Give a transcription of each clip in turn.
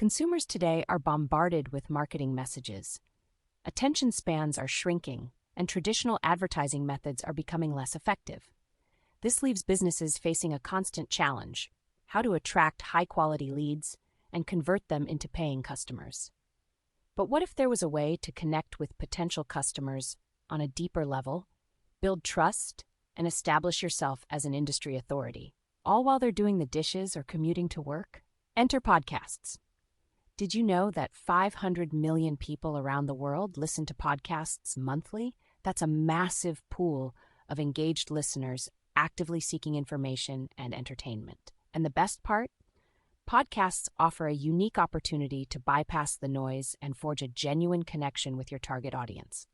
Consumers today are bombarded with marketing messages. Attention spans are shrinking, and traditional advertising methods are becoming less effective. This leaves businesses facing a constant challenge: how to attract high-quality leads and convert them into paying customers. But what if there was a way to connect with potential customers on a deeper level, build trust, and establish yourself as an industry authority, all while they're doing the dishes or commuting to work? Enter podcasts. Did you know that 500 million people around the world listen to podcasts monthly? That's a massive pool of engaged listeners actively seeking information and entertainment. And the best part? Podcasts offer a unique opportunity to bypass the noise and forge a genuine connection with your target audience.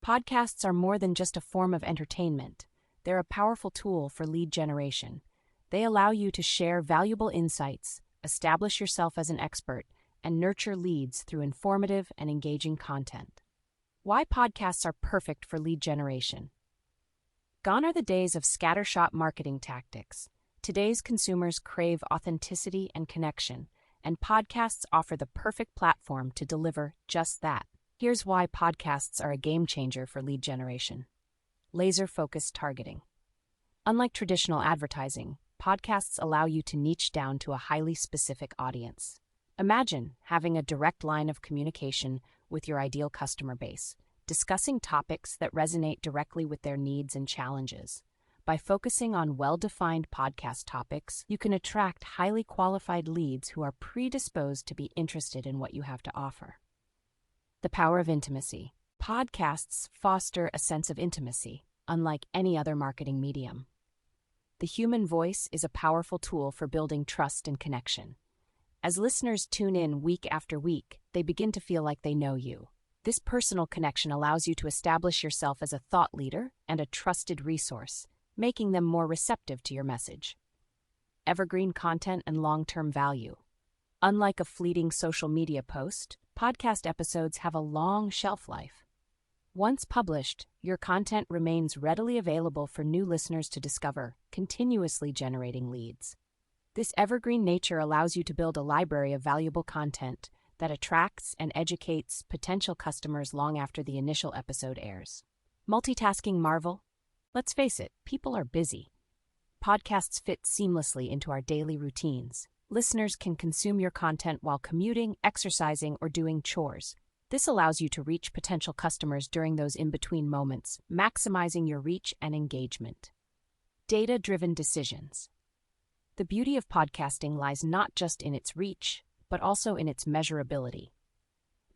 Podcasts are more than just a form of entertainment. They're a powerful tool for lead generation. They allow you to share valuable insights, establish yourself as an expert, and nurture leads through informative and engaging content. Why podcasts are perfect for lead generation? Gone are the days of scattershot marketing tactics. Today's consumers crave authenticity and connection, and podcasts offer the perfect platform to deliver just that. Here's why podcasts are a game changer for lead generation. Laser-focused targeting. Unlike traditional advertising, podcasts allow you to niche down to a highly specific audience. Imagine having a direct line of communication with your ideal customer base, discussing topics that resonate directly with their needs and challenges. By focusing on well-defined podcast topics, you can attract highly qualified leads who are predisposed to be interested in what you have to offer. The power of intimacy. Podcasts foster a sense of intimacy, unlike any other marketing medium. The human voice is a powerful tool for building trust and connection. As listeners tune in week after week, they begin to feel like they know you. This personal connection allows you to establish yourself as a thought leader and a trusted resource, making them more receptive to your message. Evergreen content and long-term value. Unlike a fleeting social media post, podcast episodes have a long shelf life. Once published, your content remains readily available for new listeners to discover, continuously generating leads. This evergreen nature allows you to build a library of valuable content that attracts and educates potential customers long after the initial episode airs. Multitasking marvel? Let's face it, people are busy. Podcasts fit seamlessly into our daily routines. Listeners can consume your content while commuting, exercising, or doing chores. This allows you to reach potential customers during those in-between moments, maximizing your reach and engagement. Data-driven decisions. The beauty of podcasting lies not just in its reach, but also in its measurability.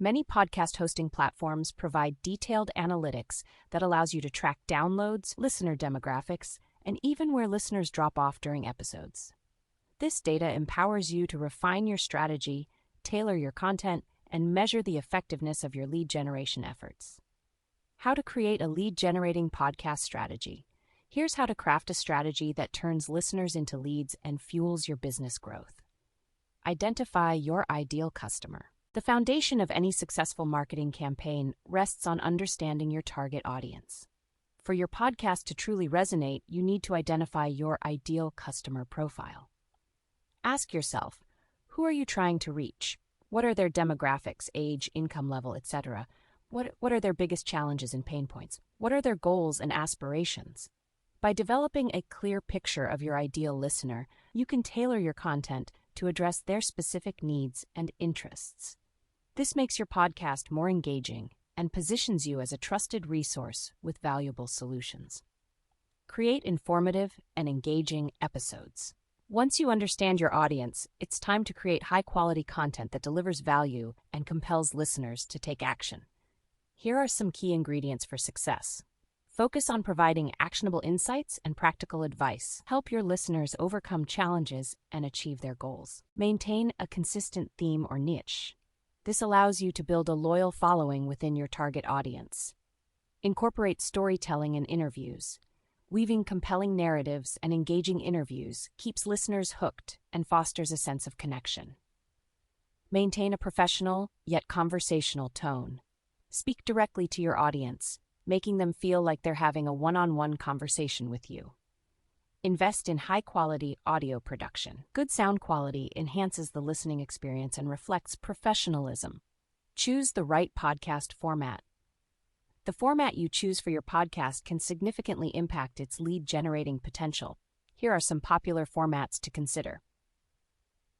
Many podcast hosting platforms provide detailed analytics that allows you to track downloads, listener demographics, and even where listeners drop off during episodes. This data empowers you to refine your strategy, tailor your content, and measure the effectiveness of your lead generation efforts. How to create a lead-generating podcast strategy. Here's how to craft a strategy that turns listeners into leads and fuels your business growth. Identify your ideal customer. The foundation of any successful marketing campaign rests on understanding your target audience. For your podcast to truly resonate, you need to identify your ideal customer profile. Ask yourself, who are you trying to reach? What are their demographics, age, income level, etc.? What are their biggest challenges and pain points? What are their goals and aspirations? By developing a clear picture of your ideal listener, you can tailor your content to address their specific needs and interests. This makes your podcast more engaging and positions you as a trusted resource with valuable solutions. Create informative and engaging episodes. Once you understand your audience, it's time to create high-quality content that delivers value and compels listeners to take action. Here are some key ingredients for success. Focus on providing actionable insights and practical advice. Help your listeners overcome challenges and achieve their goals. Maintain a consistent theme or niche. This allows you to build a loyal following within your target audience. Incorporate storytelling and interviews. Weaving compelling narratives and engaging interviews keeps listeners hooked and fosters a sense of connection. Maintain a professional yet conversational tone. Speak directly to your audience, making them feel like they're having a one-on-one conversation with you. Invest in high-quality audio production. Good sound quality enhances the listening experience and reflects professionalism. Choose the right podcast format. The format you choose for your podcast can significantly impact its lead-generating potential. Here are some popular formats to consider.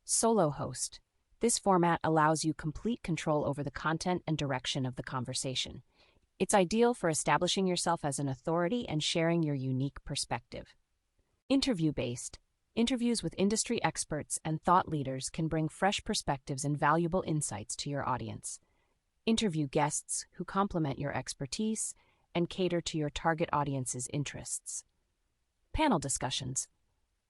Solo host. This format allows you complete control over the content and direction of the conversation. It's ideal for establishing yourself as an authority and sharing your unique perspective. Interview-based. Interviews with industry experts and thought leaders can bring fresh perspectives and valuable insights to your audience. Interview guests who complement your expertise and cater to your target audience's interests. Panel discussions.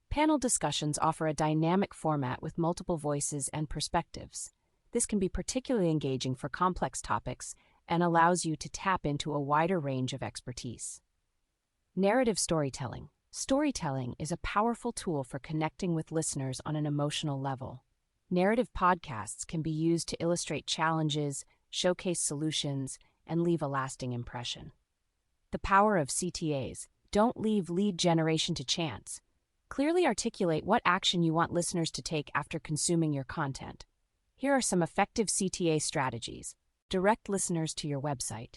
Panel discussions offer a dynamic format with multiple voices and perspectives. This can be particularly engaging for complex topics and allows you to tap into a wider range of expertise. Narrative storytelling. Storytelling is a powerful tool for connecting with listeners on an emotional level. Narrative podcasts can be used to illustrate challenges, showcase solutions, and leave a lasting impression. The power of CTAs. Don't leave lead generation to chance. Clearly articulate what action you want listeners to take after consuming your content. Here are some effective CTA strategies. Direct listeners to your website.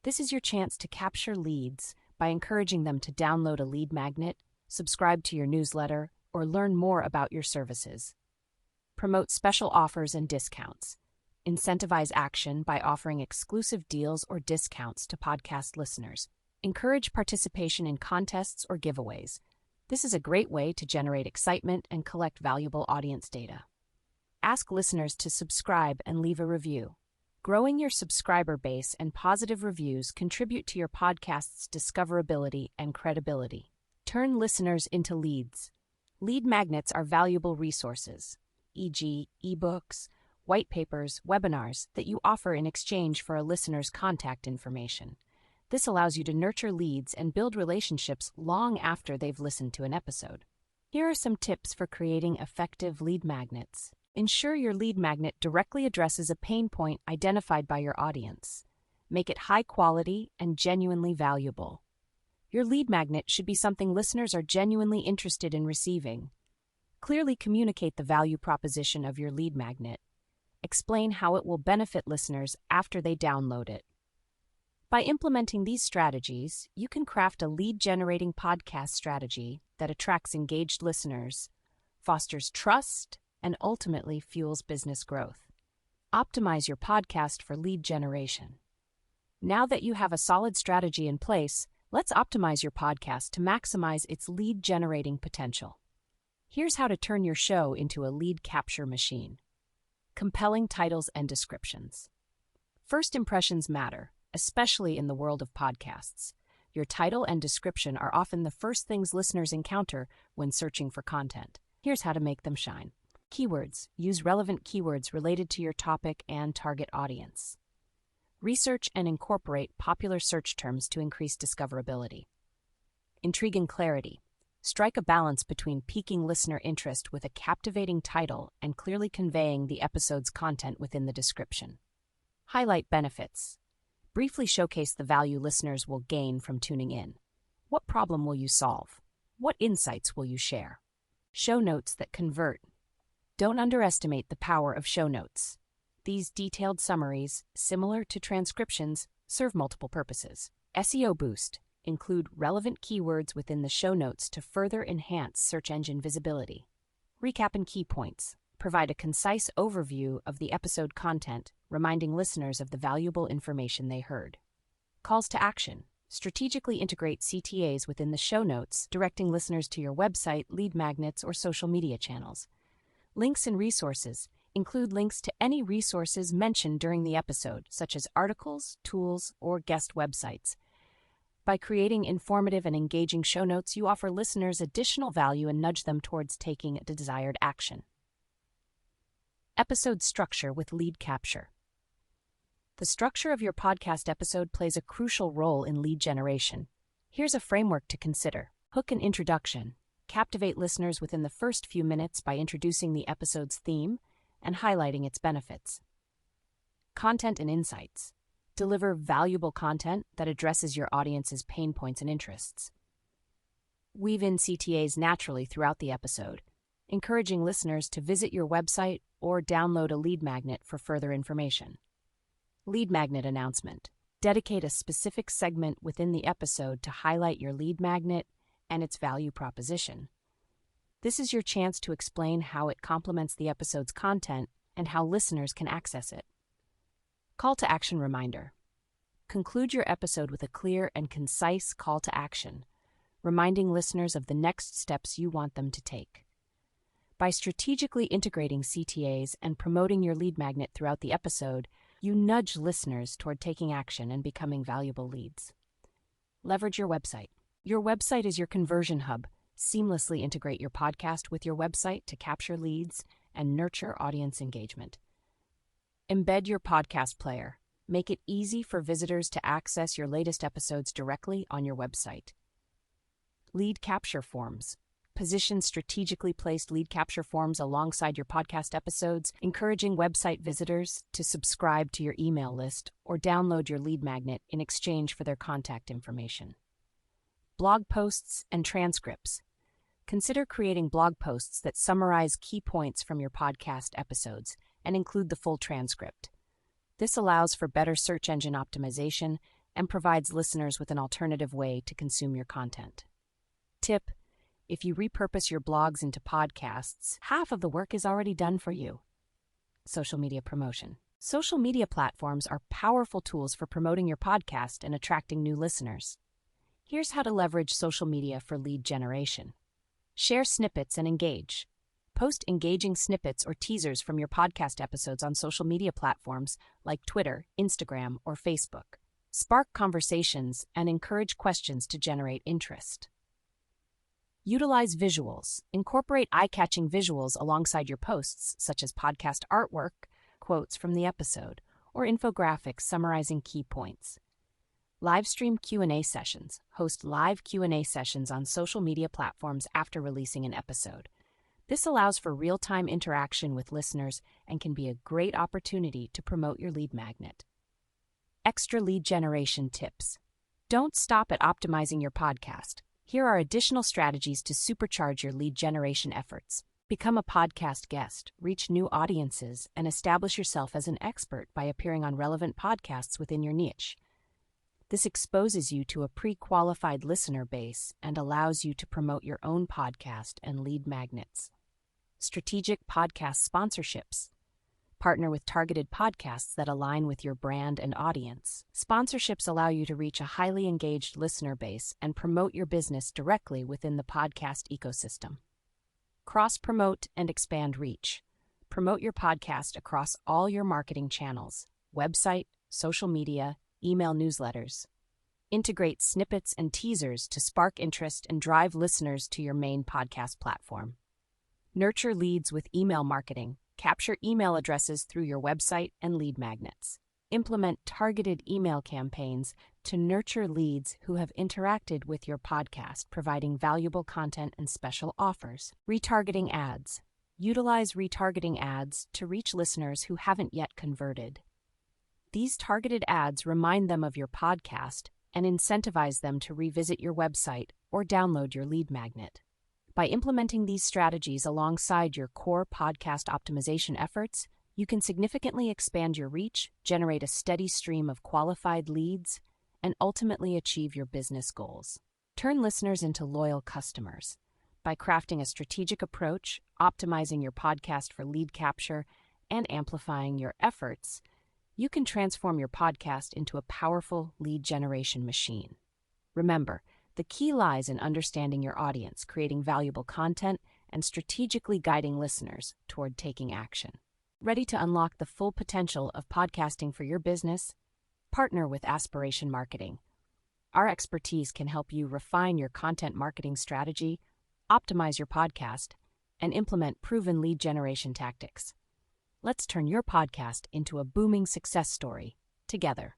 This is your chance to capture leads by encouraging them to download a lead magnet, subscribe to your newsletter, or learn more about your services. Promote special offers and discounts. Incentivize action by offering exclusive deals or discounts to podcast listeners. Encourage participation in contests or giveaways. This is a great way to generate excitement and collect valuable audience data. Ask listeners to subscribe and leave a review. Growing your subscriber base and positive reviews contribute to your podcast's discoverability and credibility. Turn listeners into leads. Lead magnets are valuable resources, e.g., ebooks, white papers, webinars that you offer in exchange for a listener's contact information. This allows you to nurture leads and build relationships long after they've listened to an episode. Here are some tips for creating effective lead magnets. Ensure your lead magnet directly addresses a pain point identified by your audience. Make it high quality and genuinely valuable. Your lead magnet should be something listeners are genuinely interested in receiving. Clearly communicate the value proposition of your lead magnet. Explain how it will benefit listeners after they download it. By implementing these strategies, you can craft a lead-generating podcast strategy that attracts engaged listeners, fosters trust, and ultimately fuels business growth. Optimize your podcast for lead generation. Now that you have a solid strategy in place, let's optimize your podcast to maximize its lead-generating potential. Here's how to turn your show into a lead capture machine. Compelling titles and descriptions. First impressions matter, especially in the world of podcasts. Your title and description are often the first things listeners encounter when searching for content. Here's how to make them shine. Keywords. Use relevant keywords related to your topic and target audience. Research and incorporate popular search terms to increase discoverability. Intrigue and clarity. Strike a balance between piquing listener interest with a captivating title and clearly conveying the episode's content within the description. Highlight benefits. Briefly showcase the value listeners will gain from tuning in. What problem will you solve? What insights will you share? Show notes that convert. Don't underestimate the power of show notes. These detailed summaries, similar to transcriptions, serve multiple purposes. SEO boost. Include relevant keywords within the show notes to further enhance search engine visibility. Recap and key points. Provide a concise overview of the episode content, reminding listeners of the valuable information they heard. Calls to action. Strategically integrate CTAs within the show notes, directing listeners to your website, lead magnets, or social media channels. Links and resources. Include links to any resources mentioned during the episode, such as articles, tools, or guest websites. By creating informative and engaging show notes, you offer listeners additional value and nudge them towards taking the desired action. Episode structure with lead capture. The structure of your podcast episode plays a crucial role in lead generation. Here's a framework to consider. Hook and introduction. Captivate listeners within the first few minutes by introducing the episode's theme and highlighting its benefits. Content and insights. Deliver valuable content that addresses your audience's pain points and interests. Weave in CTAs naturally throughout the episode, encouraging listeners to visit your website or download a lead magnet for further information. Lead magnet announcement. Dedicate a specific segment within the episode to highlight your lead magnet and its value proposition. This is your chance to explain how it complements the episode's content and how listeners can access it. Call to action reminder. Conclude your episode with a clear and concise call to action, reminding listeners of the next steps you want them to take. By strategically integrating CTAs and promoting your lead magnet throughout the episode, you nudge listeners toward taking action and becoming valuable leads. Leverage your website. Your website is your conversion hub. Seamlessly integrate your podcast with your website to capture leads and nurture audience engagement. Embed your podcast player. Make it easy for visitors to access your latest episodes directly on your website. Lead capture forms. Position strategically placed lead capture forms alongside your podcast episodes, encouraging website visitors to subscribe to your email list or download your lead magnet in exchange for their contact information. Blog posts and transcripts. Consider creating blog posts that summarize key points from your podcast episodes and include the full transcript. This allows for better search engine optimization and provides listeners with an alternative way to consume your content. Tip: if you repurpose your blogs into podcasts, half of the work is already done for you. Social media promotion. Social media platforms are powerful tools for promoting your podcast and attracting new listeners. Here's how to leverage social media for lead generation. Share snippets and engage. Post engaging snippets or teasers from your podcast episodes on social media platforms like Twitter, Instagram, or Facebook. Spark conversations and encourage questions to generate interest. Utilize visuals. Incorporate eye-catching visuals alongside your posts, such as podcast artwork, quotes from the episode, or infographics summarizing key points. Livestream Q&A sessions. Host live Q&A sessions on social media platforms after releasing an episode. This allows for real-time interaction with listeners and can be a great opportunity to promote your lead magnet. Extra lead generation tips. Don't stop at optimizing your podcast. Here are additional strategies to supercharge your lead generation efforts. Become a podcast guest, reach new audiences, and establish yourself as an expert by appearing on relevant podcasts within your niche. This exposes you to a pre-qualified listener base and allows you to promote your own podcast and lead magnets. Strategic podcast sponsorships. Partner with targeted podcasts that align with your brand and audience. Sponsorships allow you to reach a highly engaged listener base and promote your business directly within the podcast ecosystem. Cross-promote and expand reach. Promote your podcast across all your marketing channels: website, social media, email newsletters. Integrate snippets and teasers to spark interest and drive listeners to your main podcast platform. Nurture leads with email marketing. Capture email addresses through your website and lead magnets. Implement targeted email campaigns to nurture leads who have interacted with your podcast, providing valuable content and special offers. Retargeting ads. Utilize retargeting ads to reach listeners who haven't yet converted. These targeted ads remind them of your podcast and incentivize them to revisit your website or download your lead magnet. By implementing these strategies alongside your core podcast optimization efforts, you can significantly expand your reach, generate a steady stream of qualified leads, and ultimately achieve your business goals. Turn listeners into loyal customers. By crafting a strategic approach, optimizing your podcast for lead capture, and amplifying your efforts, you can transform your podcast into a powerful lead generation machine. Remember, the key lies in understanding your audience, creating valuable content, and strategically guiding listeners toward taking action. Ready to unlock the full potential of podcasting for your business? Partner with Aspiration Marketing. Our expertise can help you refine your content marketing strategy, optimize your podcast, and implement proven lead generation tactics. Let's turn your podcast into a booming success story together.